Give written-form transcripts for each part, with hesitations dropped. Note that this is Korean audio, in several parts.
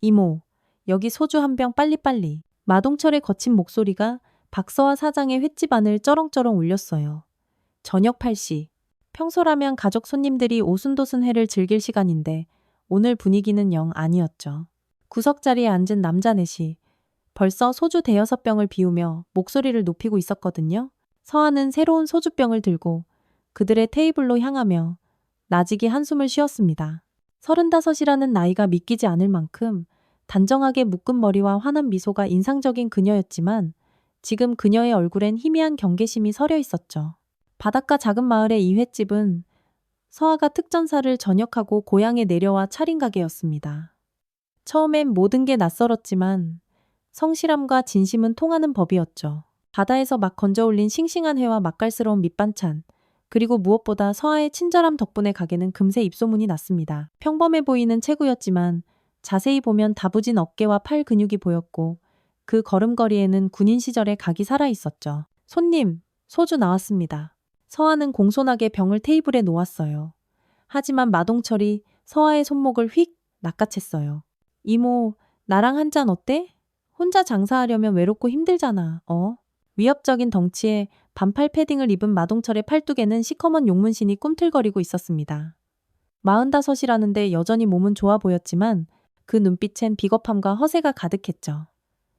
이모, 여기 소주 한 병 빨리빨리. 마동철의 거친 목소리가 박서와 사장의 횟집 안을 쩌렁쩌렁 울렸어요. 저녁 8시. 평소라면 가족 손님들이 오순도순 회를 즐길 시간인데 오늘 분위기는 영 아니었죠. 구석자리에 앉은 남자 넷이 벌써 소주 대여섯 병을 비우며 목소리를 높이고 있었거든요. 서한은 새로운 소주병을 들고 그들의 테이블로 향하며 나직이 한숨을 쉬었습니다. 35이라는 나이가 믿기지 않을 만큼 단정하게 묶은 머리와 환한 미소가 인상적인 그녀였지만 지금 그녀의 얼굴엔 희미한 경계심이 서려 있었죠. 바닷가 작은 마을의 이 횟집은 서아가 특전사를 전역하고 고향에 내려와 차린 가게였습니다. 처음엔 모든 게 낯설었지만 성실함과 진심은 통하는 법이었죠. 바다에서 막 건져 올린 싱싱한 회와 맛깔스러운 밑반찬, 그리고 무엇보다 서아의 친절함 덕분에 가게는 금세 입소문이 났습니다. 평범해 보이는 체구였지만 자세히 보면 다부진 어깨와 팔 근육이 보였고 그 걸음걸이에는 군인 시절의 각이 살아있었죠. 손님, 소주 나왔습니다. 서아는 공손하게 병을 테이블에 놓았어요. 하지만 마동철이 서아의 손목을 휙 낚아챘어요. 이모, 나랑 한 잔 어때? 혼자 장사하려면 외롭고 힘들잖아. 위협적인 덩치에 반팔 패딩을 입은 마동철의 팔뚝에는 시커먼 용문신이 꿈틀거리고 있었습니다. 45이라는데 여전히 몸은 좋아 보였지만 그 눈빛엔 비겁함과 허세가 가득했죠.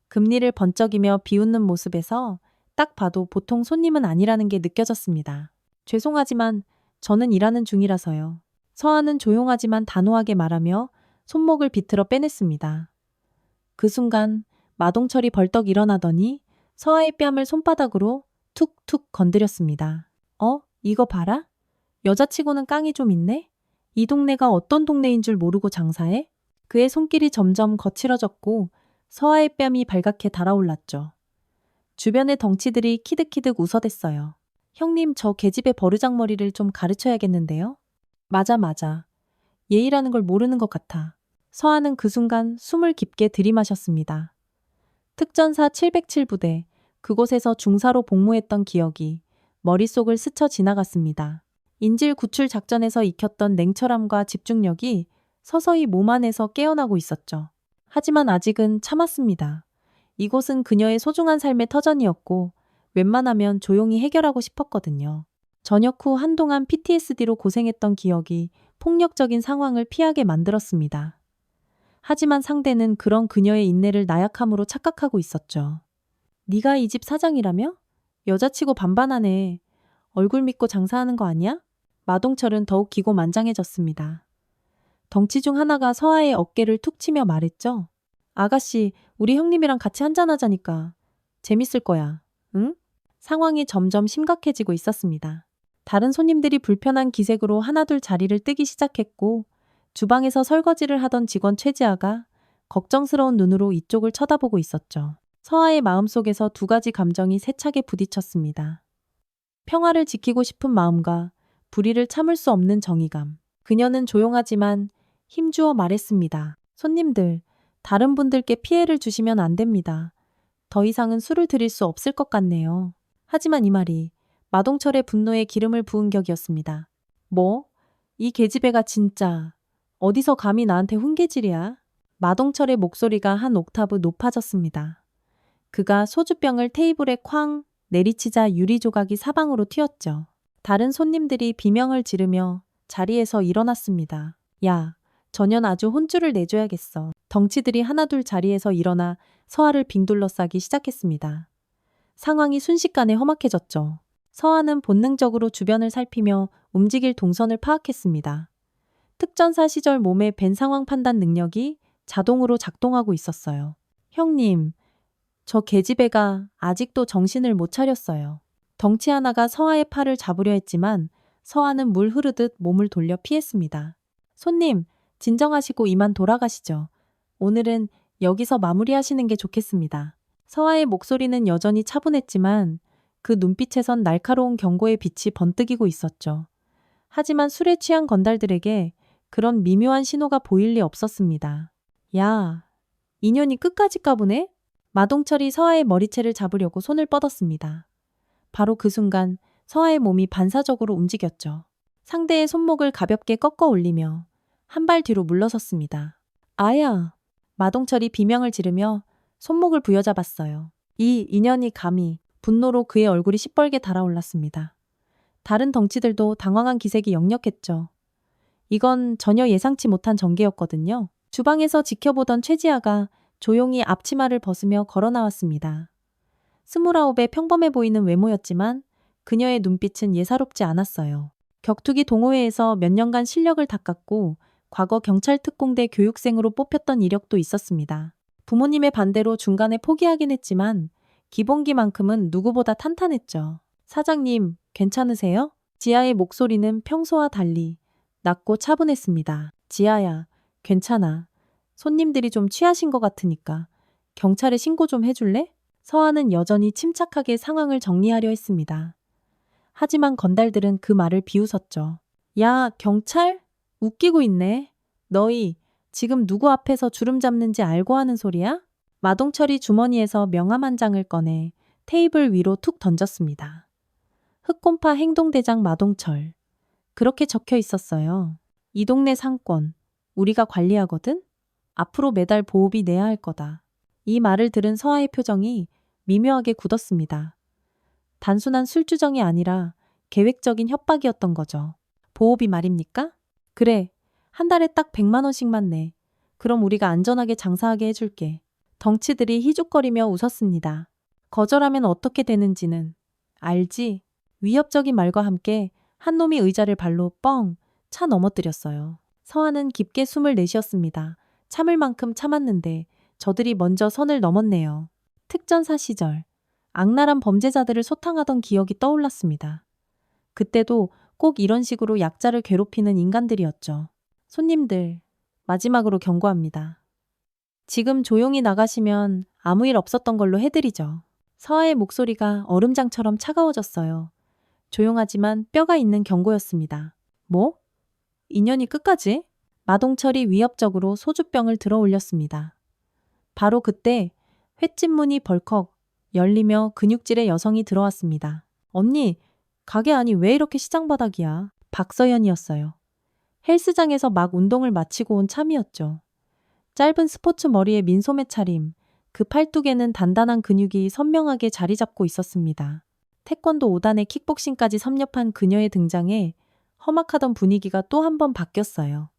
금리를 번쩍이며 비웃는 모습에서 딱 봐도 보통 손님은 아니라는 게 느껴졌습니다. 죄송하지만 저는 일하는 중이라서요. 서아는 조용하지만 단호하게 말하며 손목을 비틀어 빼냈습니다. 그 순간 마동철이 벌떡 일어나더니 서아의 뺨을 손바닥으로 툭툭 건드렸습니다. 이거 봐라? 여자치고는 깡이 좀 있네? 이 동네가 어떤 동네인 줄 모르고 장사해? 그의 손길이 점점 거칠어졌고 서아의 뺨이 발갛게 달아올랐죠. 주변의 덩치들이 키득키득 웃어댔어요. 형님, 저 계집애 버르장머리를 좀 가르쳐야겠는데요? 맞아. 예의라는 걸 모르는 것 같아. 서아는 그 순간 숨을 깊게 들이마셨습니다. 특전사 707부대, 그곳에서 중사로 복무했던 기억이 머릿속을 스쳐 지나갔습니다. 인질 구출 작전에서 익혔던 냉철함과 집중력이 서서히 몸 안에서 깨어나고 있었죠. 하지만 아직은 참았습니다. 이곳은 그녀의 소중한 삶의 터전이었고 웬만하면 조용히 해결하고 싶었거든요. 전역 후 한동안 PTSD로 고생했던 기억이 폭력적인 상황을 피하게 만들었습니다. 하지만 상대는 그런 그녀의 인내를 나약함으로 착각하고 있었죠. 네가 이 집 사장이라며? 여자치고 반반하네. 얼굴 믿고 장사하는 거 아니야? 마동철은 더욱 기고만장해졌습니다. 덩치 중 하나가 서아의 어깨를 툭 치며 말했죠. 아가씨, 우리 형님이랑 같이 한잔하자니까. 재밌을 거야. 응? 상황이 점점 심각해지고 있었습니다. 다른 손님들이 불편한 기색으로 하나둘 자리를 뜨기 시작했고 주방에서 설거지를 하던 직원 최지아가 걱정스러운 눈으로 이쪽을 쳐다보고 있었죠. 서아의 마음속에서 두 가지 감정이 세차게 부딪혔습니다. 평화를 지키고 싶은 마음과 불의를 참을 수 없는 정의감. 그녀는 조용하지만 힘주어 말했습니다. 손님들, 다른 분들께 피해를 주시면 안 됩니다. 더 이상은 술을 드릴 수 없을 것 같네요. 하지만 이 말이 마동철의 분노에 기름을 부은 격이었습니다. 뭐? 이 계집애가 진짜 어디서 감히 나한테 훈계질이야? 마동철의 목소리가 한 옥타브 높아졌습니다. 그가 소주병을 테이블에 쾅 내리치자 유리 조각이 사방으로 튀었죠. 다른 손님들이 비명을 지르며 자리에서 일어났습니다. 야, 전현 아주 혼쭐을 내줘야겠어. 덩치들이 하나둘 자리에서 일어나 서아를 빙둘러싸기 시작했습니다. 상황이 순식간에 험악해졌죠. 서아는 본능적으로 주변을 살피며 움직일 동선을 파악했습니다. 특전사 시절 몸에 밴 상황 판단 능력이 자동으로 작동하고 있었어요. 형님, 저 계집애가 아직도 정신을 못 차렸어요. 덩치 하나가 서아의 팔을 잡으려 했지만 서아는 물 흐르듯 몸을 돌려 피했습니다. 손님, 진정하시고 이만 돌아가시죠. 오늘은 여기서 마무리하시는 게 좋겠습니다. 서아의 목소리는 여전히 차분했지만 그 눈빛에선 날카로운 경고의 빛이 번뜩이고 있었죠. 하지만 술에 취한 건달들에게 그런 미묘한 신호가 보일 리 없었습니다. 야, 인연이 끝까지 까보네? 마동철이 서아의 머리채를 잡으려고 손을 뻗었습니다. 바로 그 순간 서아의 몸이 반사적으로 움직였죠. 상대의 손목을 가볍게 꺾어 올리며 한 발 뒤로 물러섰습니다. 아야! 마동철이 비명을 지르며 손목을 부여잡았어요. 이 인연이 감히 분노로 그의 얼굴이 시뻘게 달아올랐습니다. 다른 덩치들도 당황한 기색이 역력했죠. 이건 전혀 예상치 못한 전개였거든요. 주방에서 지켜보던 최지아가 조용히 앞치마를 벗으며 걸어 나왔습니다. 29의 평범해 보이는 외모였지만 그녀의 눈빛은 예사롭지 않았어요. 격투기 동호회에서 몇 년간 실력을 닦았고 과거 경찰 특공대 교육생으로 뽑혔던 이력도 있었습니다. 부모님의 반대로 중간에 포기하긴 했지만 기본기만큼은 누구보다 탄탄했죠. 사장님, 괜찮으세요? 지아의 목소리는 평소와 달리 낮고 차분했습니다. 지아야, 괜찮아. 손님들이 좀 취하신 것 같으니까 경찰에 신고 좀 해줄래? 서아는 여전히 침착하게 상황을 정리하려 했습니다. 하지만 건달들은 그 말을 비웃었죠. 야, 경찰? 웃기고 있네. 너희 지금 누구 앞에서 주름 잡는지 알고 하는 소리야? 마동철이 주머니에서 명함 한 장을 꺼내 테이블 위로 툭 던졌습니다. 흑곰파 행동대장 마동철. 그렇게 적혀 있었어요. 이 동네 상권, 우리가 관리하거든? 앞으로 매달 보호비 내야 할 거다. 이 말을 들은 서아의 표정이 미묘하게 굳었습니다. 단순한 술주정이 아니라 계획적인 협박이었던 거죠. 보호비 말입니까? 그래, 한 달에 딱 100만 원씩만 내. 그럼 우리가 안전하게 장사하게 해줄게. 덩치들이 희죽거리며 웃었습니다. 거절하면 어떻게 되는지는 알지? 위협적인 말과 함께 한 놈이 의자를 발로 뻥 차 넘어뜨렸어요. 서아는 깊게 숨을 내쉬었습니다. 참을 만큼 참았는데 저들이 먼저 선을 넘었네요. 특전사 시절 악랄한 범죄자들을 소탕하던 기억이 떠올랐습니다. 그때도 꼭 이런 식으로 약자를 괴롭히는 인간들이었죠. 손님들, 마지막으로 경고합니다. 지금 조용히 나가시면 아무 일 없었던 걸로 해드리죠. 서아의 목소리가 얼음장처럼 차가워졌어요. 조용하지만 뼈가 있는 경고였습니다. 뭐? 인연이 끝까지? 마동철이 위협적으로 소주병을 들어 올렸습니다. 바로 그때 횟집 문이 벌컥 열리며 근육질의 여성이 들어왔습니다. 언니, 가게 안이 왜 이렇게 시장 바닥이야? 박서연이었어요. 헬스장에서 막 운동을 마치고 온 참이었죠. 짧은 스포츠 머리에 민소매 차림, 그 팔뚝에는 단단한 근육이 선명하게 자리 잡고 있었습니다. 태권도 5단에 킥복싱까지 섭렵한 그녀의 등장에 험악하던 분위기가 또 한 번 바뀌었어요.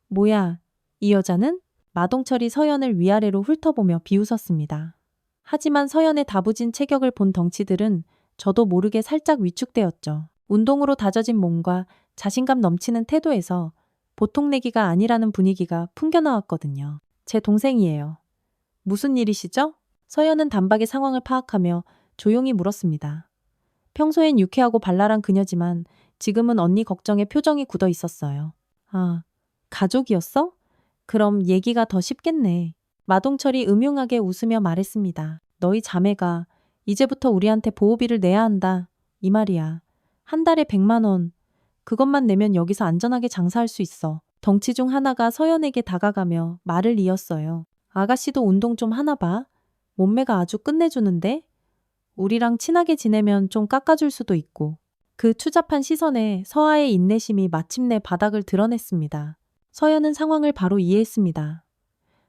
뭐야, 이 여자는? 마동철이 서연을 위아래로 훑어보며 비웃었습니다. 하지만 서연의 다부진 체격을 본 덩치들은 저도 모르게 살짝 위축되었죠. 운동으로 다져진 몸과 자신감 넘치는 태도에서 보통 내기가 아니라는 분위기가 풍겨나왔거든요. 제 동생이에요. 무슨 일이시죠? 서연은 단박에 상황을 파악하며 조용히 물었습니다. 평소엔 유쾌하고 발랄한 그녀지만 지금은 언니 걱정에 표정이 굳어 있었어요. 아, 가족이었어? 그럼 얘기가 더 쉽겠네. 마동철이 음흉하게 웃으며 말했습니다. 너희 자매가 이제부터 우리한테 보호비를 내야 한다. 이 말이야. 한 달에 100만 원. 그것만 내면 여기서 안전하게 장사할 수 있어. 덩치 중 하나가 서연에게 다가가며 말을 이었어요. 아가씨도 운동 좀 하나 봐. 몸매가 아주 끝내주는데? 우리랑 친하게 지내면 좀 깎아줄 수도 있고. 그 추잡한 시선에 서아의 인내심이 마침내 바닥을 드러냈습니다. 서연은 상황을 바로 이해했습니다.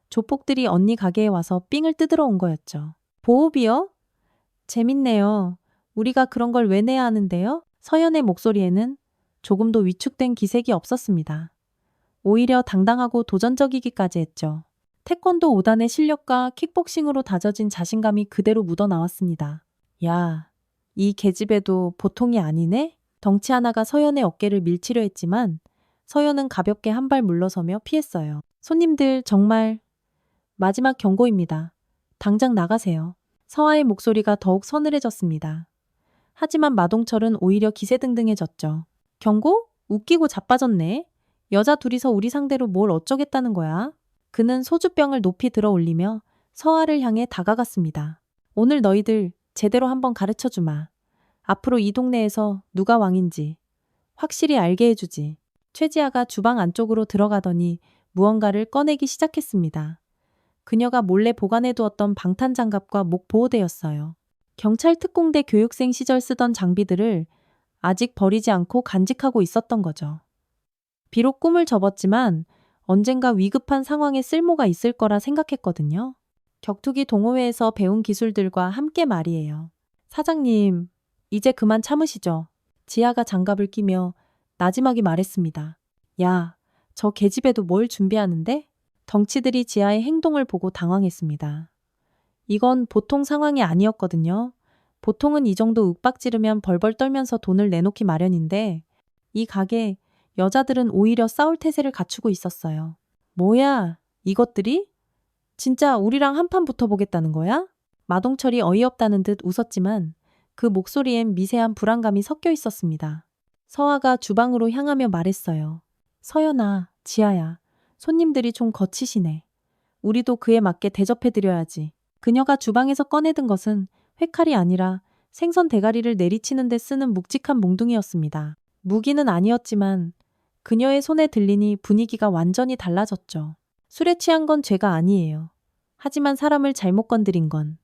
조폭들이 언니 가게에 와서 삥을 뜯으러 온 거였죠. 보호비요? 재밌네요. 우리가 그런 걸 왜 내야 하는데요? 서연의 목소리에는 조금도 위축된 기색이 없었습니다. 오히려 당당하고 도전적이기까지 했죠. 태권도 5단의 실력과 킥복싱으로 다져진 자신감이 그대로 묻어나왔습니다. 야, 이 계집애도 보통이 아니네? 덩치 하나가 서연의 어깨를 밀치려 했지만 서연은 가볍게 한 발 물러서며 피했어요. 손님들 정말 마지막 경고입니다. 당장 나가세요. 서아의 목소리가 더욱 서늘해졌습니다. 하지만 마동철은 오히려 기세등등해졌죠. 경고? 웃기고 자빠졌네. 여자 둘이서 우리 상대로 뭘 어쩌겠다는 거야? 그는 소주병을 높이 들어 올리며 서아를 향해 다가갔습니다. 오늘 너희들 제대로 한번 가르쳐주마. 앞으로 이 동네에서 누가 왕인지 확실히 알게 해주지. 최지아가 주방 안쪽으로 들어가더니 무언가를 꺼내기 시작했습니다. 그녀가 몰래 보관해두었던 방탄장갑과 목보호대였어요. 경찰 특공대 교육생 시절 쓰던 장비들을 아직 버리지 않고 간직하고 있었던 거죠. 비록 꿈을 접었지만 언젠가 위급한 상황에 쓸모가 있을 거라 생각했거든요. 격투기 동호회에서 배운 기술들과 함께 말이에요. 사장님, 이제 그만 참으시죠. 지아가 장갑을 끼며 나지막이 말했습니다. 야, 저 계집애도 뭘 준비하는데? 덩치들이 지아의 행동을 보고 당황했습니다. 이건 보통 상황이 아니었거든요. 보통은 이 정도 윽박지르면 벌벌 떨면서 돈을 내놓기 마련인데 이 가게 여자들은 오히려 싸울 태세를 갖추고 있었어요. 뭐야, 이것들이? 진짜 우리랑 한판 붙어보겠다는 거야? 마동철이 어이없다는 듯 웃었지만 그 목소리엔 미세한 불안감이 섞여 있었습니다. 서아가 주방으로 향하며 말했어요. 서연아, 지아야, 손님들이 좀 거치시네. 우리도 그에 맞게 대접해드려야지. 그녀가 주방에서 꺼내든 것은 회칼이 아니라 생선 대가리를 내리치는 데 쓰는 묵직한 몽둥이였습니다. 무기는 아니었지만 그녀의 손에 들리니 분위기가 완전히 달라졌죠. 술에 취한 건 죄가 아니에요. 하지만 사람을 잘못 건드린 건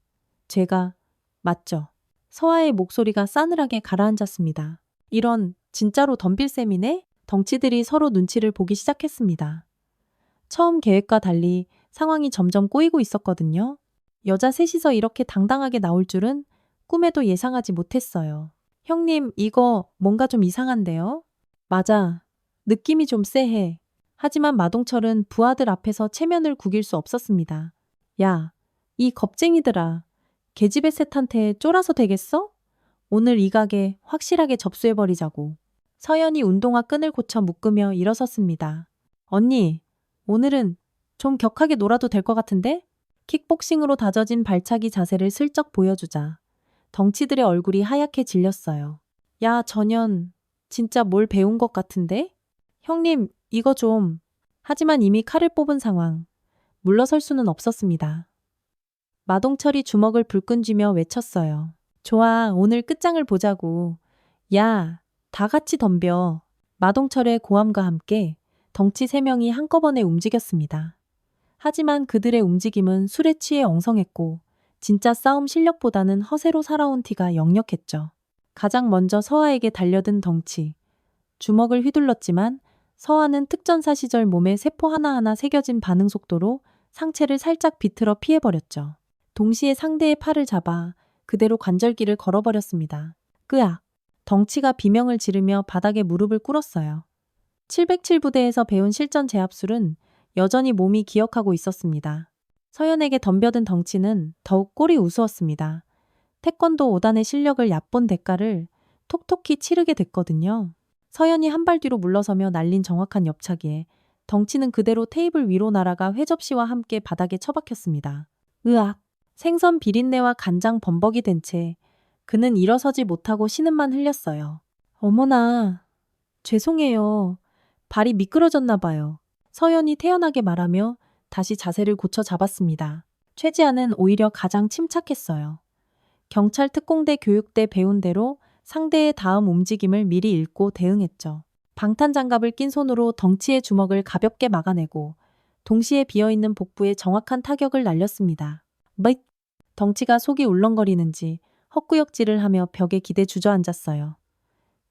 죄가 맞죠. 서아의 목소리가 싸늘하게 가라앉았습니다. 이런 진짜로 덤빌 셈이네? 덩치들이 서로 눈치를 보기 시작했습니다. 처음 계획과 달리 상황이 점점 꼬이고 있었거든요. 여자 셋이서 이렇게 당당하게 나올 줄은 꿈에도 예상하지 못했어요. 형님, 이거 뭔가 좀 이상한데요? 맞아. 느낌이 좀 쎄해. 하지만 마동철은 부하들 앞에서 체면을 구길 수 없었습니다. 야, 이 겁쟁이들아. 계집애 셋한테 쫄아서 되겠어? 오늘 이 가게 확실하게 접수해버리자고. 서연이 운동화 끈을 고쳐 묶으며 일어섰습니다. 언니, 오늘은 좀 격하게 놀아도 될 것 같은데? 킥복싱으로 다져진 발차기 자세를 슬쩍 보여주자. 덩치들의 얼굴이 하얗게 질렸어요. 야, 전현, 진짜 뭘 배운 것 같은데? 형님, 이거 좀. 하지만 이미 칼을 뽑은 상황. 물러설 수는 없었습니다. 마동철이 주먹을 불끈 쥐며 외쳤어요. 좋아, 오늘 끝장을 보자고. 야, 다 같이 덤벼. 마동철의 고함과 함께 덩치 3명이 한꺼번에 움직였습니다. 하지만 그들의 움직임은 술에 취해 엉성했고 진짜 싸움 실력보다는 허세로 살아온 티가 역력했죠. 가장 먼저 서아에게 달려든 덩치. 주먹을 휘둘렀지만 서아는 특전사 시절 몸에 세포 하나하나 새겨진 반응 속도로 상체를 살짝 비틀어 피해버렸죠. 동시에 상대의 팔을 잡아 그대로 관절기를 걸어버렸습니다. 끄악! 덩치가 비명을 지르며 바닥에 무릎을 꿇었어요. 707부대에서 배운 실전 제압술은 여전히 몸이 기억하고 있었습니다. 서연에게 덤벼든 덩치는 더욱 꼴이 우스웠습니다. 태권도 5단의 실력을 얕본 대가를 톡톡히 치르게 됐거든요. 서연이 한 발 뒤로 물러서며 날린 정확한 옆차기에 덩치는 그대로 테이블 위로 날아가 회접시와 함께 바닥에 처박혔습니다. 으악! 생선 비린내와 간장 범벅이 된 채 그는 일어서지 못하고 신음만 흘렸어요. 어머나, 죄송해요. 발이 미끄러졌나 봐요. 서연이 태연하게 말하며 다시 자세를 고쳐 잡았습니다. 최지아는 오히려 가장 침착했어요. 경찰 특공대 교육대 배운 대로 상대의 다음 움직임을 미리 읽고 대응했죠. 방탄장갑을 낀 손으로 덩치의 주먹을 가볍게 막아내고 동시에 비어있는 복부에 정확한 타격을 날렸습니다. 뭍! 덩치가 속이 울렁거리는지 헛구역질을 하며 벽에 기대 주저앉았어요.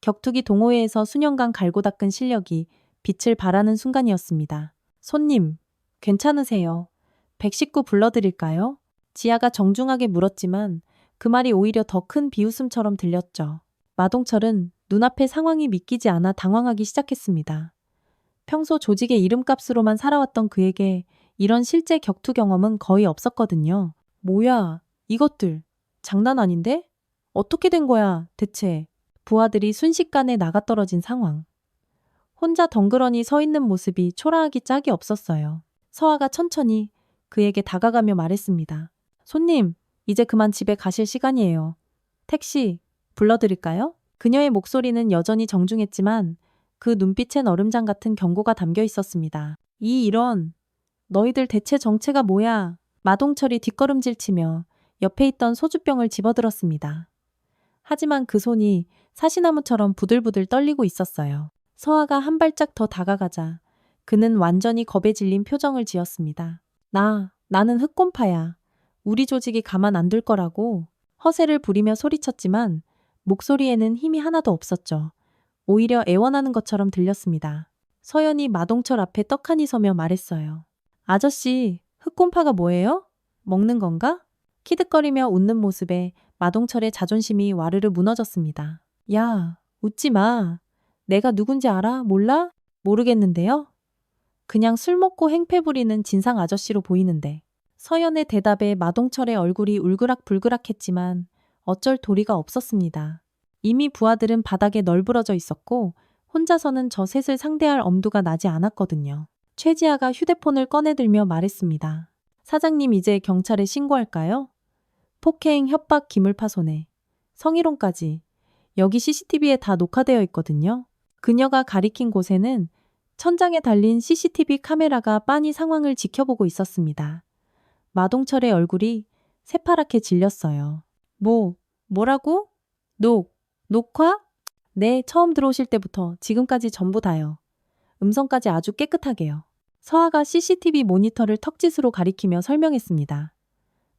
격투기 동호회에서 수년간 갈고 닦은 실력이 빛을 발하는 순간이었습니다. 손님, 괜찮으세요? 119 불러드릴까요? 지아가 정중하게 물었지만 그 말이 오히려 더 큰 비웃음처럼 들렸죠. 마동철은 눈앞의 상황이 믿기지 않아 당황하기 시작했습니다. 평소 조직의 이름값으로만 살아왔던 그에게 이런 실제 격투 경험은 거의 없었거든요. 뭐야, 이것들. 장난 아닌데? 어떻게 된 거야, 대체? 부하들이 순식간에 나가떨어진 상황. 혼자 덩그러니 서 있는 모습이 초라하기 짝이 없었어요. 서아가 천천히 그에게 다가가며 말했습니다. 손님, 이제 그만 집에 가실 시간이에요. 택시 불러드릴까요? 그녀의 목소리는 여전히 정중했지만 그 눈빛엔 얼음장 같은 경고가 담겨 있었습니다. 이런, 너희들 대체 정체가 뭐야? 마동철이 뒷걸음질 치며 옆에 있던 소주병을 집어들었습니다. 하지만 그 손이 사시나무처럼 부들부들 떨리고 있었어요. 서아가 한 발짝 더 다가가자 그는 완전히 겁에 질린 표정을 지었습니다. 나는 흑곰파야. 우리 조직이 가만 안 둘 거라고. 허세를 부리며 소리쳤지만 목소리에는 힘이 하나도 없었죠. 오히려 애원하는 것처럼 들렸습니다. 서연이 마동철 앞에 떡하니 서며 말했어요. 아저씨, 흑곰파가 뭐예요? 먹는 건가? 키득거리며 웃는 모습에 마동철의 자존심이 와르르 무너졌습니다. 야, 웃지 마. 내가 누군지 알아? 몰라? 모르겠는데요? 그냥 술 먹고 행패 부리는 진상 아저씨로 보이는데. 서연의 대답에 마동철의 얼굴이 울그락불그락했지만 어쩔 도리가 없었습니다. 이미 부하들은 바닥에 널브러져 있었고 혼자서는 저 셋을 상대할 엄두가 나지 않았거든요. 최지아가 휴대폰을 꺼내들며 말했습니다. 사장님, 이제 경찰에 신고할까요? 폭행, 협박, 기물파손에 성희롱까지. 여기 CCTV에 다 녹화되어 있거든요. 그녀가 가리킨 곳에는 천장에 달린 CCTV 카메라가 빤히 상황을 지켜보고 있었습니다. 마동철의 얼굴이 새파랗게 질렸어요. 뭐라고? 녹화? 네, 처음 들어오실 때부터 지금까지 전부 다요. 음성까지 아주 깨끗하게요. 서아가 CCTV 모니터를 턱짓으로 가리키며 설명했습니다.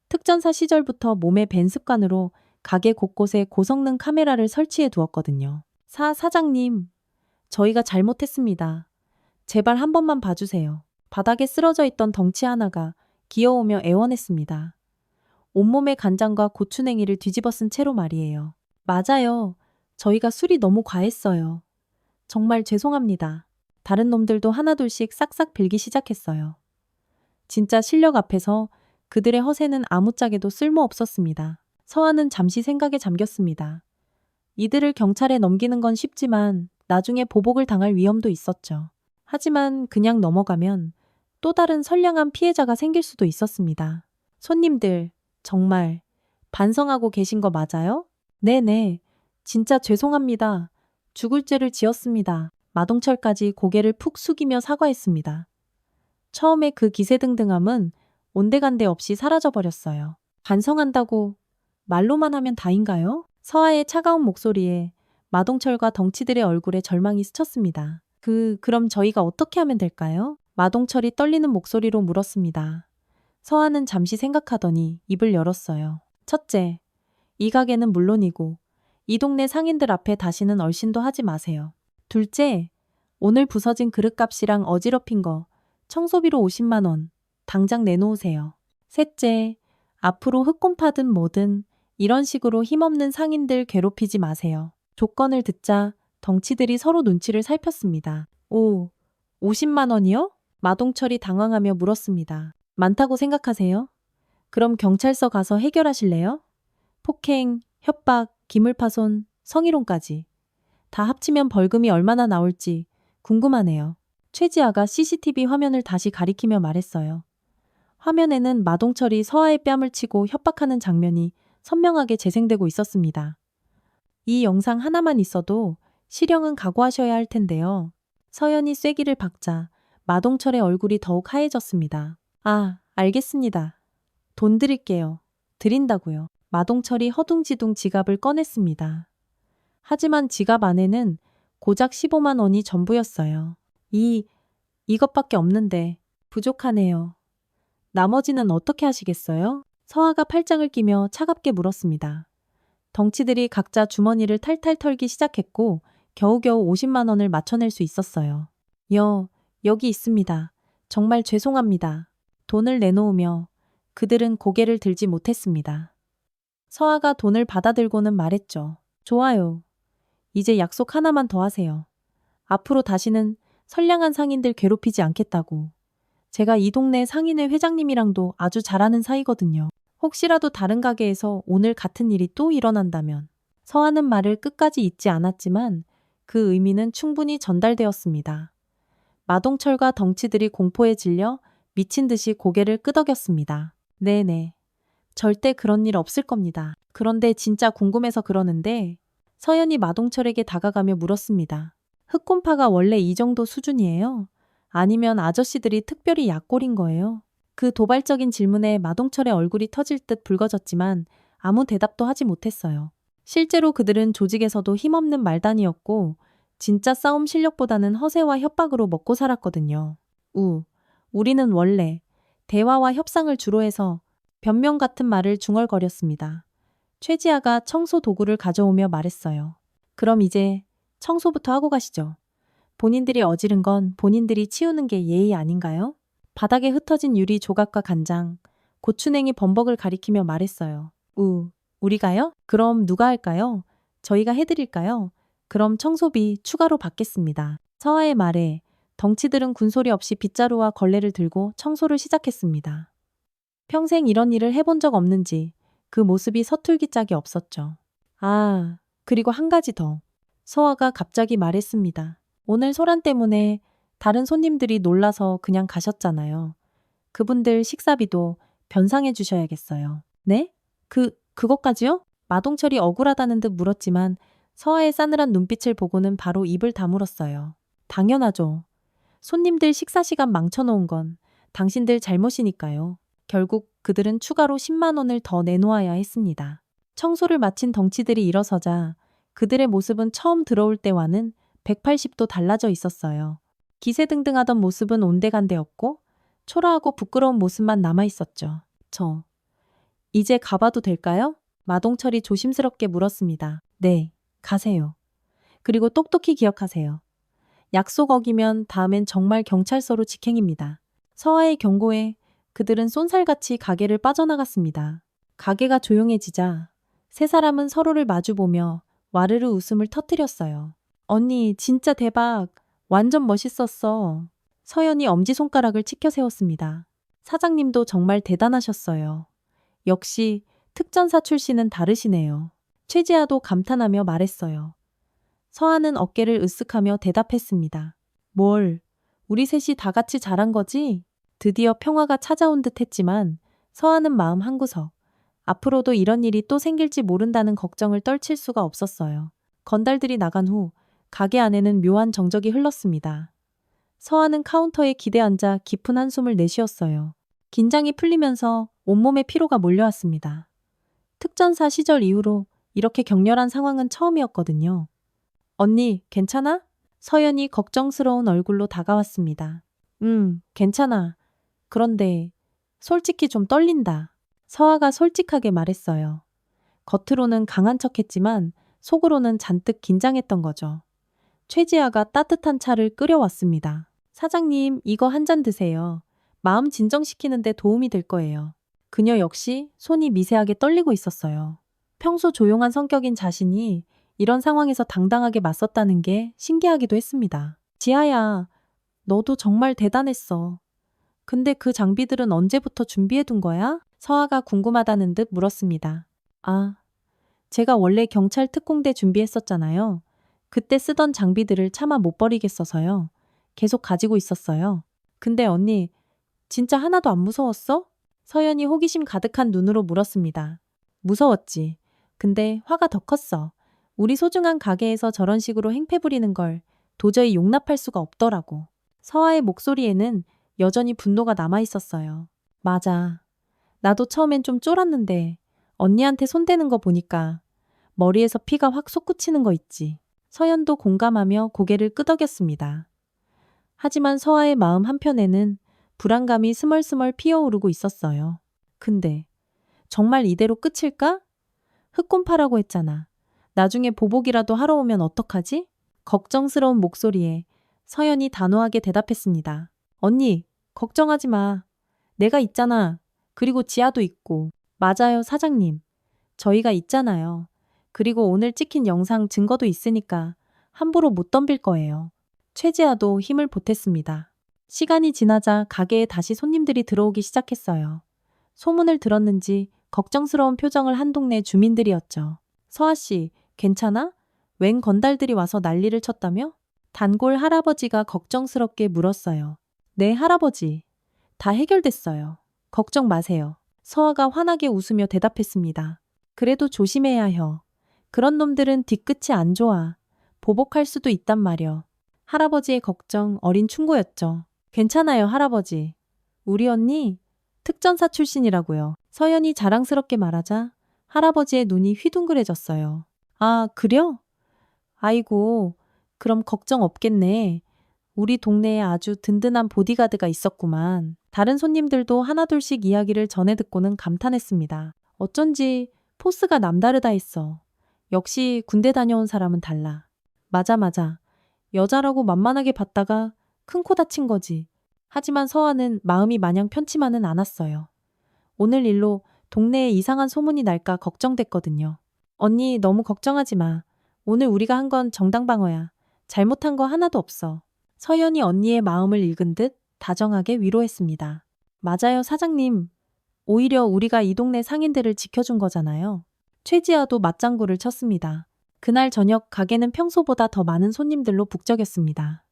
특전사 시절부터 몸에 밴 습관으로 가게 곳곳에 고성능 카메라를 설치해 두었거든요. 사장님, 저희가 잘못했습니다. 제발 한 번만 봐주세요. 바닥에 쓰러져 있던 덩치 하나가 귀여우며 애원했습니다. 온몸에 간장과 고추냉이를 뒤집어 쓴 채로 말이에요. 맞아요. 저희가 술이 너무 과했어요. 정말 죄송합니다. 다른 놈들도 하나둘씩 싹싹 빌기 시작했어요. 진짜 실력 앞에서 그들의 허세는 아무짝에도 쓸모없었습니다. 서아는 잠시 생각에 잠겼습니다. 이들을 경찰에 넘기는 건 쉽지만 나중에 보복을 당할 위험도 있었죠. 하지만 그냥 넘어가면 또 다른 선량한 피해자가 생길 수도 있었습니다. 손님들, 정말 반성하고 계신 거 맞아요? 네네. 진짜 죄송합니다. 죽을 죄를 지었습니다. 마동철까지 고개를 푹 숙이며 사과했습니다. 처음에 그 기세등등함은 온데간데 없이 사라져버렸어요. 반성한다고 말로만 하면 다인가요? 서아의 차가운 목소리에 마동철과 덩치들의 얼굴에 절망이 스쳤습니다. 그럼 저희가 어떻게 하면 될까요? 마동철이 떨리는 목소리로 물었습니다. 서아는 잠시 생각하더니 입을 열었어요. 첫째, 이 가게는 물론이고 이 동네 상인들 앞에 다시는 얼씬도 하지 마세요. 둘째, 오늘 부서진 그릇값이랑 어지럽힌 거 청소비로 50만 원 당장 내놓으세요. 셋째, 앞으로 흑곰파든 뭐든 이런 식으로 힘없는 상인들 괴롭히지 마세요. 조건을 듣자 덩치들이 서로 눈치를 살폈습니다. 50만 원이요? 마동철이 당황하며 물었습니다. 많다고 생각하세요? 그럼 경찰서 가서 해결하실래요? 폭행, 협박, 기물파손, 성희롱까지. 다 합치면 벌금이 얼마나 나올지 궁금하네요. 최지아가 CCTV 화면을 다시 가리키며 말했어요. 화면에는 마동철이 서아의 뺨을 치고 협박하는 장면이 선명하게 재생되고 있었습니다. 이 영상 하나만 있어도 실형은 각오하셔야 할 텐데요. 서연이 쐐기를 박자 마동철의 얼굴이 더욱 하얘졌습니다. 알겠습니다. 돈 드릴게요. 드린다고요. 마동철이 허둥지둥 지갑을 꺼냈습니다. 하지만 지갑 안에는 고작 15만 원이 전부였어요. 이것밖에 없는데 부족하네요. 나머지는 어떻게 하시겠어요? 서아가 팔짱을 끼며 차갑게 물었습니다. 덩치들이 각자 주머니를 탈탈 털기 시작했고 겨우겨우 50만 원을 맞춰낼 수 있었어요. 여기 있습니다. 정말 죄송합니다. 돈을 내놓으며 그들은 고개를 들지 못했습니다. 서아가 돈을 받아들고는 말했죠. 좋아요. 이제 약속 하나만 더 하세요. 앞으로 다시는 선량한 상인들 괴롭히지 않겠다고. 제가 이 동네 상인회 회장님이랑도 아주 잘하는 사이거든요. 혹시라도 다른 가게에서 오늘 같은 일이 또 일어난다면. 서아는 말을 끝까지 잊지 않았지만 그 의미는 충분히 전달되었습니다. 마동철과 덩치들이 공포에 질려 미친 듯이 고개를 끄덕였습니다. 네네. 절대 그런 일 없을 겁니다. 그런데 진짜 궁금해서 그러는데 서연이 마동철에게 다가가며 물었습니다. 흑곰파가 원래 이 정도 수준이에요? 아니면 아저씨들이 특별히 약골인 거예요? 그 도발적인 질문에 마동철의 얼굴이 터질 듯 붉어졌지만 아무 대답도 하지 못했어요. 실제로 그들은 조직에서도 힘없는 말단이었고 진짜 싸움 실력보다는 허세와 협박으로 먹고 살았거든요. 우리는 원래 대화와 협상을 주로 해서 변명 같은 말을 중얼거렸습니다. 최지아가 청소 도구를 가져오며 말했어요. 그럼 이제 청소부터 하고 가시죠. 본인들이 어지른 건 본인들이 치우는 게 예의 아닌가요? 바닥에 흩어진 유리 조각과 간장, 고추냉이 범벅을 가리키며 말했어요. 우리가요? 그럼 누가 할까요? 저희가 해드릴까요? 그럼 청소비 추가로 받겠습니다. 서아의 말에 덩치들은 군소리 없이 빗자루와 걸레를 들고 청소를 시작했습니다. 평생 이런 일을 해본 적 없는지 그 모습이 서툴기 짝이 없었죠. 아, 그리고 한 가지 더. 서아가 갑자기 말했습니다. 오늘 소란 때문에 다른 손님들이 놀라서 그냥 가셨잖아요. 그분들 식사비도 변상해 주셔야겠어요. 네? 그것까지요? 마동철이 억울하다는 듯 물었지만 서아의 싸늘한 눈빛을 보고는 바로 입을 다물었어요. 당연하죠. 손님들 식사 시간 망쳐놓은 건 당신들 잘못이니까요. 결국 그들은 추가로 10만 원을 더 내놓아야 했습니다. 청소를 마친 덩치들이 일어서자 그들의 모습은 처음 들어올 때와는 180도 달라져 있었어요. 기세등등하던 모습은 온데간데 없고 초라하고 부끄러운 모습만 남아 있었죠. 이제 가봐도 될까요? 마동철이 조심스럽게 물었습니다. 네, 가세요. 그리고 똑똑히 기억하세요. 약속 어기면 다음엔 정말 경찰서로 직행입니다. 서아의 경고에 그들은 쏜살같이 가게를 빠져나갔습니다. 가게가 조용해지자 세 사람은 서로를 마주보며 와르르 웃음을 터뜨렸어요. 언니, 진짜 대박. 완전 멋있었어. 서연이 엄지손가락을 치켜 세웠습니다. 사장님도 정말 대단하셨어요. 역시 특전사 출신은 다르시네요. 최지아도 감탄하며 말했어요. 서아는 어깨를 으쓱하며 대답했습니다. 뭘, 우리 셋이 다 같이 잘한 거지? 드디어 평화가 찾아온 듯 했지만 서아는 마음 한구석. 앞으로도 이런 일이 또 생길지 모른다는 걱정을 떨칠 수가 없었어요. 건달들이 나간 후 가게 안에는 묘한 정적이 흘렀습니다. 서아는 카운터에 기대 앉아 깊은 한숨을 내쉬었어요. 긴장이 풀리면서 온몸에 피로가 몰려왔습니다. 특전사 시절 이후로 이렇게 격렬한 상황은 처음이었거든요. 언니, 괜찮아? 서연이 걱정스러운 얼굴로 다가왔습니다. 괜찮아. 그런데 솔직히 좀 떨린다. 서아가 솔직하게 말했어요. 겉으로는 강한 척했지만 속으로는 잔뜩 긴장했던 거죠. 최지아가 따뜻한 차를 끓여왔습니다. 사장님, 이거 한 잔 드세요. 마음 진정시키는데 도움이 될 거예요. 그녀 역시 손이 미세하게 떨리고 있었어요. 평소 조용한 성격인 자신이 이런 상황에서 당당하게 맞섰다는 게 신기하기도 했습니다. 지아야, 너도 정말 대단했어. 근데 그 장비들은 언제부터 준비해둔 거야? 서아가 궁금하다는 듯 물었습니다. 아, 제가 원래 경찰 특공대 준비했었잖아요. 그때 쓰던 장비들을 차마 못 버리겠어서요. 계속 가지고 있었어요. 근데 언니, 진짜 하나도 안 무서웠어? 서연이 호기심 가득한 눈으로 물었습니다. 무서웠지. 근데 화가 더 컸어. 우리 소중한 가게에서 저런 식으로 행패 부리는 걸 도저히 용납할 수가 없더라고. 서아의 목소리에는 여전히 분노가 남아 있었어요. 맞아. 나도 처음엔 좀 쫄았는데 언니한테 손대는 거 보니까 머리에서 피가 확 솟구치는 거 있지. 서연도 공감하며 고개를 끄덕였습니다. 하지만 서아의 마음 한편에는 불안감이 스멀스멀 피어오르고 있었어요. 근데 정말 이대로 끝일까? 흑곰파라고 했잖아. 나중에 보복이라도 하러 오면 어떡하지? 걱정스러운 목소리에 서연이 단호하게 대답했습니다. 언니, 걱정하지 마. 내가 있잖아. 그리고 지아도 있고. 맞아요, 사장님. 저희가 있잖아요. 그리고 오늘 찍힌 영상 증거도 있으니까 함부로 못 덤빌 거예요. 최지아도 힘을 보탰습니다. 시간이 지나자 가게에 다시 손님들이 들어오기 시작했어요. 소문을 들었는지 걱정스러운 표정을 한 동네 주민들이었죠. 서아 씨, 괜찮아? 웬 건달들이 와서 난리를 쳤다며? 단골 할아버지가 걱정스럽게 물었어요. 네, 할아버지. 다 해결됐어요. 걱정 마세요. 서아가 환하게 웃으며 대답했습니다. 그래도 조심해야 해. 그런 놈들은 뒤끝이 안 좋아. 보복할 수도 있단 말여. 할아버지의 걱정 어린 충고였죠. 괜찮아요, 할아버지. 우리 언니 특전사 출신이라고요. 서연이 자랑스럽게 말하자 할아버지의 눈이 휘둥그레졌어요. 아, 그려? 아이고, 그럼 걱정 없겠네. 우리 동네에 아주 든든한 보디가드가 있었구만. 다른 손님들도 하나둘씩 이야기를 전해 듣고는 감탄했습니다. 어쩐지 포스가 남다르다 했어. 역시 군대 다녀온 사람은 달라. 맞아. 여자라고 만만하게 봤다가 큰 코 다친 거지. 하지만 서아는 마음이 마냥 편치만은 않았어요. 오늘 일로 동네에 이상한 소문이 날까 걱정됐거든요. 언니 너무 걱정하지 마. 오늘 우리가 한 건 정당방어야. 잘못한 거 하나도 없어. 서연이 언니의 마음을 읽은 듯 다정하게 위로했습니다. 맞아요, 사장님. 오히려 우리가 이 동네 상인들을 지켜준 거잖아요. 최지아도 맞장구를 쳤습니다. 그날 저녁 가게는 평소보다 더 많은 손님들로 북적였습니다.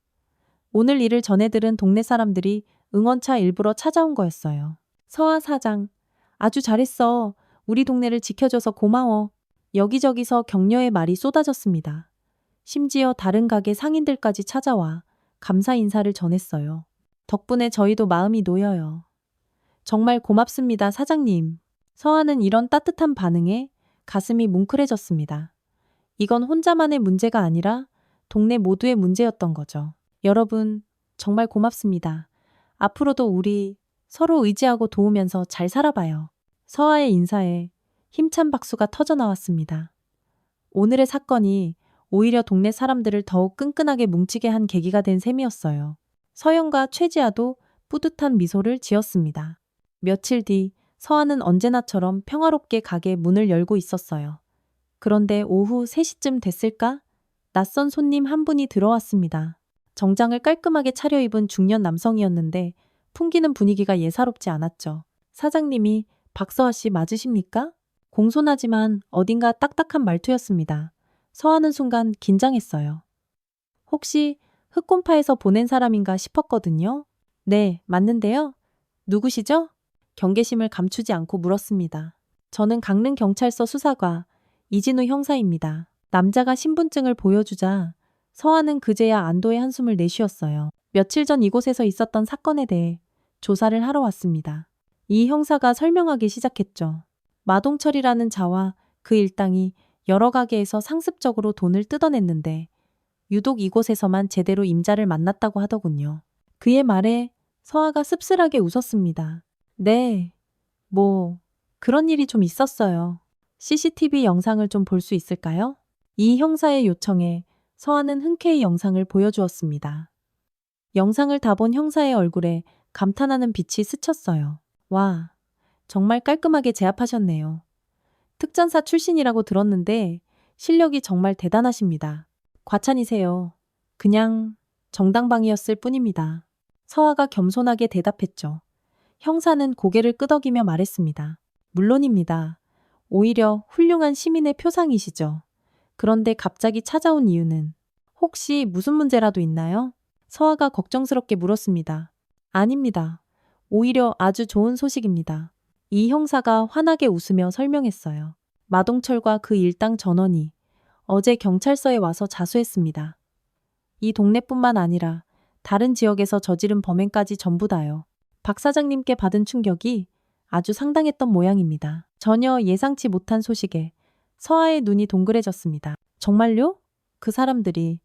오늘 일을 전해들은 동네 사람들이 응원차 일부러 찾아온 거였어요. 서아 사장, 아주 잘했어. 우리 동네를 지켜줘서 고마워. 여기저기서 격려의 말이 쏟아졌습니다. 심지어 다른 가게 상인들까지 찾아와 감사 인사를 전했어요. 덕분에 저희도 마음이 놓여요. 정말 고맙습니다, 사장님. 서아는 이런 따뜻한 반응에 가슴이 뭉클해졌습니다. 이건 혼자만의 문제가 아니라 동네 모두의 문제였던 거죠. 여러분, 정말 고맙습니다. 앞으로도 우리 서로 의지하고 도우면서 잘 살아봐요. 서아의 인사에 힘찬 박수가 터져 나왔습니다. 오늘의 사건이 오히려 동네 사람들을 더욱 끈끈하게 뭉치게 한 계기가 된 셈이었어요. 서영과 최지아도 뿌듯한 미소를 지었습니다. 며칠 뒤 서아는 언제나처럼 평화롭게 가게 문을 열고 있었어요. 그런데 오후 3시쯤 됐을까? 낯선 손님 한 분이 들어왔습니다. 정장을 깔끔하게 차려입은 중년 남성이었는데 풍기는 분위기가 예사롭지 않았죠. 사장님이 박서아 씨 맞으십니까? 공손하지만 어딘가 딱딱한 말투였습니다. 서하는 순간 긴장했어요. 혹시 흑곰파에서 보낸 사람인가 싶었거든요. 네, 맞는데요. 누구시죠? 경계심을 감추지 않고 물었습니다. 저는 강릉경찰서 수사과 이진우 형사입니다. 남자가 신분증을 보여주자 서하는 그제야 안도의 한숨을 내쉬었어요. 며칠 전 이곳에서 있었던 사건에 대해 조사를 하러 왔습니다. 이 형사가 설명하기 시작했죠. 마동철이라는 자와 그 일당이 여러 가게에서 상습적으로 돈을 뜯어냈는데 유독 이곳에서만 제대로 임자를 만났다고 하더군요. 그의 말에 서아가 씁쓸하게 웃었습니다. 네, 그런 일이 좀 있었어요. CCTV 영상을 좀 볼 수 있을까요? 이 형사의 요청에 서아는 흔쾌히 영상을 보여주었습니다. 영상을 다 본 형사의 얼굴에 감탄하는 빛이 스쳤어요. 와, 정말 깔끔하게 제압하셨네요. 특전사 출신이라고 들었는데 실력이 정말 대단하십니다. 과찬이세요. 그냥 정당방위였을 뿐입니다. 서아가 겸손하게 대답했죠. 형사는 고개를 끄덕이며 말했습니다. 물론입니다. 오히려 훌륭한 시민의 표상이시죠. 그런데 갑자기 찾아온 이유는 혹시 무슨 문제라도 있나요? 서아가 걱정스럽게 물었습니다. 아닙니다. 오히려 아주 좋은 소식입니다. 이 형사가 환하게 웃으며 설명했어요. 마동철과 그 일당 전원이 어제 경찰서에 와서 자수했습니다. 이 동네뿐만 아니라 다른 지역에서 저지른 범행까지 전부 다요. 박 사장님께 받은 충격이 아주 상당했던 모양입니다. 전혀 예상치 못한 소식에 서아의 눈이 동그래졌습니다. 정말요? 그 사람들이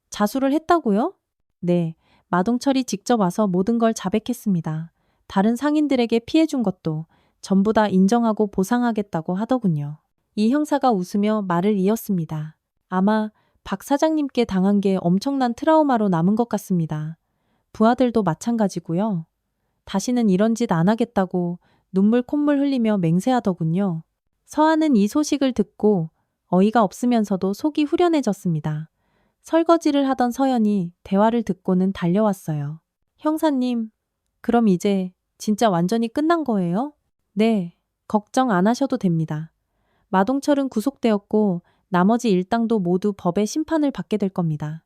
자수를 했다고요? 네, 마동철이 직접 와서 모든 걸 자백했습니다. 다른 상인들에게 피해 준 것도 전부 다 인정하고 보상하겠다고 하더군요. 이 형사가 웃으며 말을 이었습니다. 아마 박 사장님께 당한 게 엄청난 트라우마로 남은 것 같습니다. 부하들도 마찬가지고요. 다시는 이런 짓 안 하겠다고 눈물 콧물 흘리며 맹세하더군요. 서아는 이 소식을 듣고 어이가 없으면서도 속이 후련해졌습니다. 설거지를 하던 서연이 대화를 듣고는 달려왔어요. 형사님, 그럼 이제 진짜 완전히 끝난 거예요? 네, 걱정 안 하셔도 됩니다. 마동철은 구속되었고 나머지 일당도 모두 법의 심판을 받게 될 겁니다.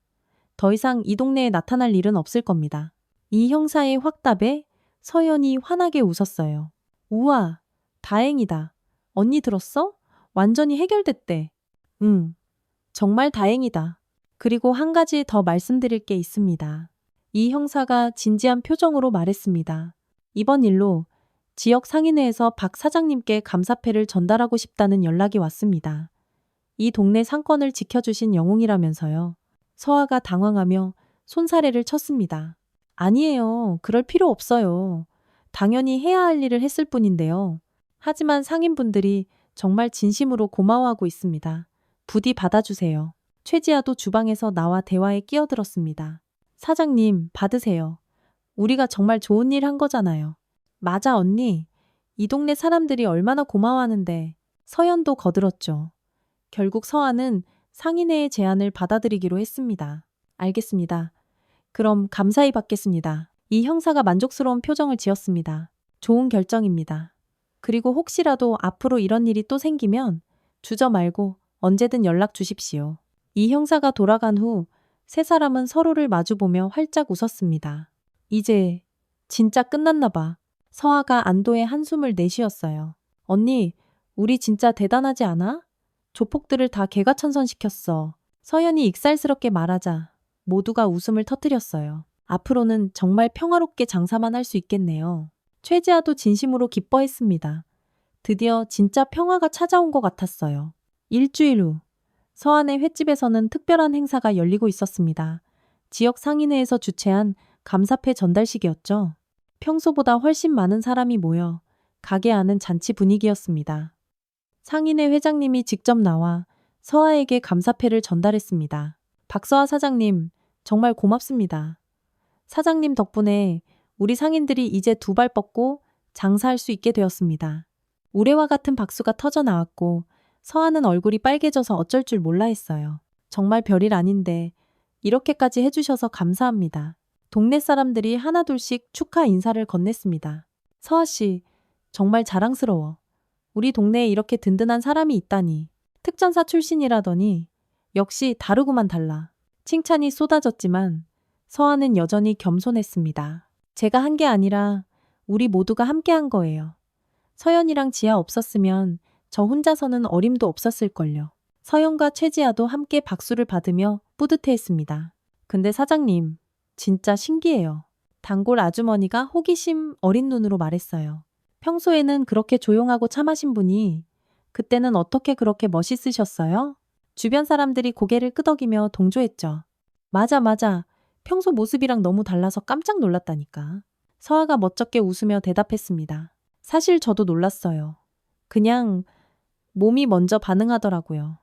더 이상 이 동네에 나타날 일은 없을 겁니다. 이 형사의 확답에 서연이 환하게 웃었어요. 우와, 다행이다. 언니 들었어? 완전히 해결됐대. 응, 정말 다행이다. 그리고 한 가지 더 말씀드릴 게 있습니다. 이 형사가 진지한 표정으로 말했습니다. 이번 일로 지역 상인회에서 박 사장님께 감사패를 전달하고 싶다는 연락이 왔습니다. 이 동네 상권을 지켜주신 영웅이라면서요. 서아가 당황하며 손사래를 쳤습니다. 아니에요. 그럴 필요 없어요. 당연히 해야 할 일을 했을 뿐인데요. 하지만 상인분들이 정말 진심으로 고마워하고 있습니다. 부디 받아주세요. 최지아도 주방에서 나와 대화에 끼어들었습니다. 사장님, 받으세요. 우리가 정말 좋은 일 한 거잖아요. 맞아, 언니. 이 동네 사람들이 얼마나 고마워하는데. 서연도 거들었죠. 결국 서아는 상인회의 제안을 받아들이기로 했습니다. 알겠습니다. 그럼 감사히 받겠습니다. 이 형사가 만족스러운 표정을 지었습니다. 좋은 결정입니다. 그리고 혹시라도 앞으로 이런 일이 또 생기면 주저 말고 언제든 연락 주십시오. 이 형사가 돌아간 후 세 사람은 서로를 마주보며 활짝 웃었습니다. 이제 진짜 끝났나 봐. 서아가 안도의 한숨을 내쉬었어요. 언니, 우리 진짜 대단하지 않아? 조폭들을 다 개가천선시켰어. 서연이 익살스럽게 말하자 모두가 웃음을 터뜨렸어요. 앞으로는 정말 평화롭게 장사만 할 수 있겠네요. 최지아도 진심으로 기뻐했습니다. 드디어 진짜 평화가 찾아온 것 같았어요. 일주일 후 서안의 횟집에서는 특별한 행사가 열리고 있었습니다. 지역 상인회에서 주최한 감사패 전달식이었죠. 평소보다 훨씬 많은 사람이 모여 가게 안은 잔치 분위기였습니다. 상인회 회장님이 직접 나와 서아에게 감사패를 전달했습니다. 박서아 사장님, 정말 고맙습니다. 사장님 덕분에 우리 상인들이 이제 두 발 뻗고 장사할 수 있게 되었습니다. 우레와 같은 박수가 터져 나왔고 서아는 얼굴이 빨개져서 어쩔 줄 몰라 했어요. 정말 별일 아닌데 이렇게까지 해주셔서 감사합니다. 동네 사람들이 하나둘씩 축하 인사를 건넸습니다. 서아 씨, 정말 자랑스러워. 우리 동네에 이렇게 든든한 사람이 있다니. 특전사 출신이라더니 역시 다르구만 달라. 칭찬이 쏟아졌지만 서아는 여전히 겸손했습니다. 제가 한 게 아니라 우리 모두가 함께 한 거예요. 서연이랑 지아 없었으면 저 혼자서는 어림도 없었을걸요. 서연과 최지아도 함께 박수를 받으며 뿌듯해했습니다. 근데 사장님, 진짜 신기해요. 단골 아주머니가 호기심 어린 눈으로 말했어요. 평소에는 그렇게 조용하고 참하신 분이 그때는 어떻게 그렇게 멋있으셨어요? 주변 사람들이 고개를 끄덕이며 동조했죠. 맞아. 평소 모습이랑 너무 달라서 깜짝 놀랐다니까. 서아가 멋쩍게 웃으며 대답했습니다. 사실 저도 놀랐어요. 그냥 몸이 먼저 반응하더라고요.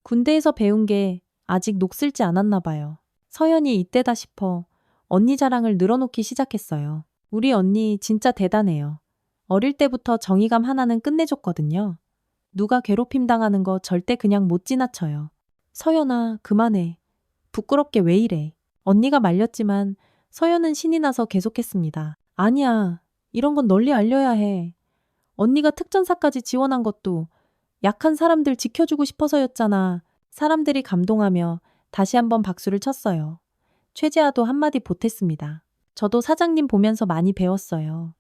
군대에서 배운 게 아직 녹슬지 않았나 봐요. 서연이 이때다 싶어 언니 자랑을 늘어놓기 시작했어요. 우리 언니 진짜 대단해요. 어릴 때부터 정의감 하나는 끝내줬거든요. 누가 괴롭힘 당하는 거 절대 그냥 못 지나쳐요. 서연아, 그만해. 부끄럽게 왜 이래. 언니가 말렸지만 서연은 신이 나서 계속했습니다. 아니야. 이런 건 널리 알려야 해. 언니가 특전사까지 지원한 것도 약한 사람들 지켜주고 싶어서였잖아. 사람들이 감동하며 다시 한번 박수를 쳤어요. 최지아도 한마디 보탰습니다. 저도 사장님 보면서 많이 배웠어요.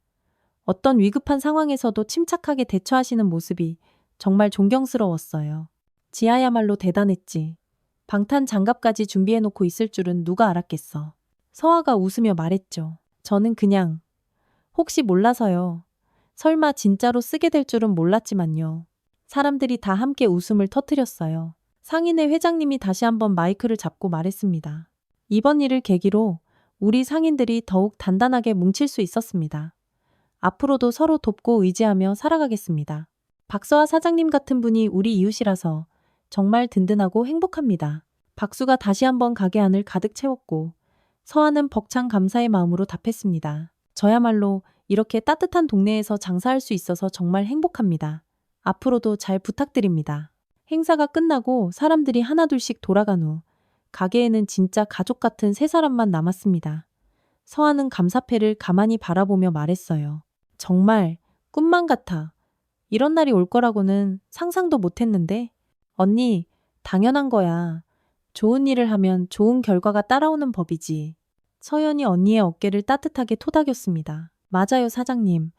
어떤 위급한 상황에서도 침착하게 대처하시는 모습이 정말 존경스러웠어요. 지아야말로 대단했지. 방탄 장갑까지 준비해놓고 있을 줄은 누가 알았겠어. 서아가 웃으며 말했죠. 저는 그냥 혹시 몰라서요. 설마 진짜로 쓰게 될 줄은 몰랐지만요. 사람들이 다 함께 웃음을 터뜨렸어요. 상인회 회장님이 다시 한번 마이크를 잡고 말했습니다. 이번 일을 계기로 우리 상인들이 더욱 단단하게 뭉칠 수 있었습니다. 앞으로도 서로 돕고 의지하며 살아가겠습니다. 박서아 사장님 같은 분이 우리 이웃이라서 정말 든든하고 행복합니다. 박수가 다시 한번 가게 안을 가득 채웠고 서아는 벅찬 감사의 마음으로 답했습니다. 저야말로 이렇게 따뜻한 동네에서 장사할 수 있어서 정말 행복합니다. 앞으로도 잘 부탁드립니다. 행사가 끝나고 사람들이 하나둘씩 돌아간 후 가게에는 진짜 가족 같은 세 사람만 남았습니다. 서아는 감사패를 가만히 바라보며 말했어요. 정말 꿈만 같아. 이런 날이 올 거라고는 상상도 못했는데. 언니, 당연한 거야. 좋은 일을 하면 좋은 결과가 따라오는 법이지. 서연이 언니의 어깨를 따뜻하게 토닥였습니다. 맞아요, 사장님.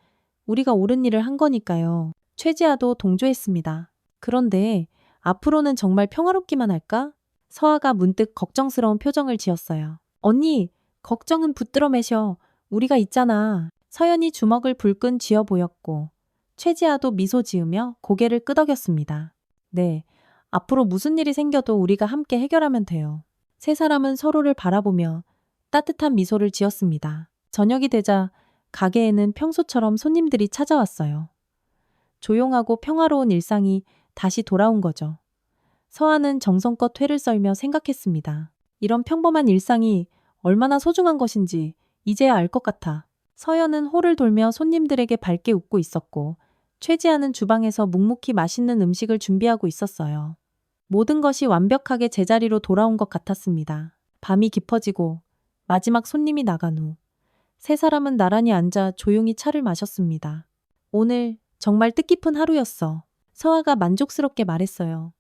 우리가 옳은 일을 한 거니까요. 최지아도 동조했습니다. 그런데 앞으로는 정말 평화롭기만 할까? 서아가 문득 걱정스러운 표정을 지었어요. 언니, 걱정은 붙들어 매셔. 우리가 있잖아. 서연이 주먹을 불끈 쥐어 보였고 최지아도 미소 지으며 고개를 끄덕였습니다. 네, 앞으로 무슨 일이 생겨도 우리가 함께 해결하면 돼요. 세 사람은 서로를 바라보며 따뜻한 미소를 지었습니다. 저녁이 되자 가게에는 평소처럼 손님들이 찾아왔어요. 조용하고 평화로운 일상이 다시 돌아온 거죠. 서한은 정성껏 회를 썰며 생각했습니다. 이런 평범한 일상이 얼마나 소중한 것인지 이제야 알 것 같아. 서연은 홀을 돌며 손님들에게 밝게 웃고 있었고 최지아는 주방에서 묵묵히 맛있는 음식을 준비하고 있었어요. 모든 것이 완벽하게 제자리로 돌아온 것 같았습니다. 밤이 깊어지고 마지막 손님이 나간 후 세 사람은 나란히 앉아 조용히 차를 마셨습니다. 오늘 정말 뜻깊은 하루였어. 서아가 만족스럽게 말했어요.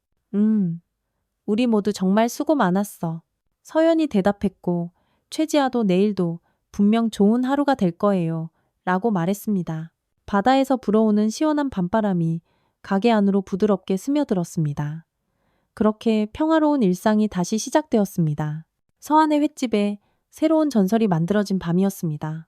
우리 모두 정말 수고 많았어. 서연이 대답했고 최지아도 내일도 분명 좋은 하루가 될 거예요. 라고 말했습니다. 바다에서 불어오는 시원한 밤바람이 가게 안으로 부드럽게 스며들었습니다. 그렇게 평화로운 일상이 다시 시작되었습니다. 서안의 횟집에 새로운 전설이 만들어진 밤이었습니다.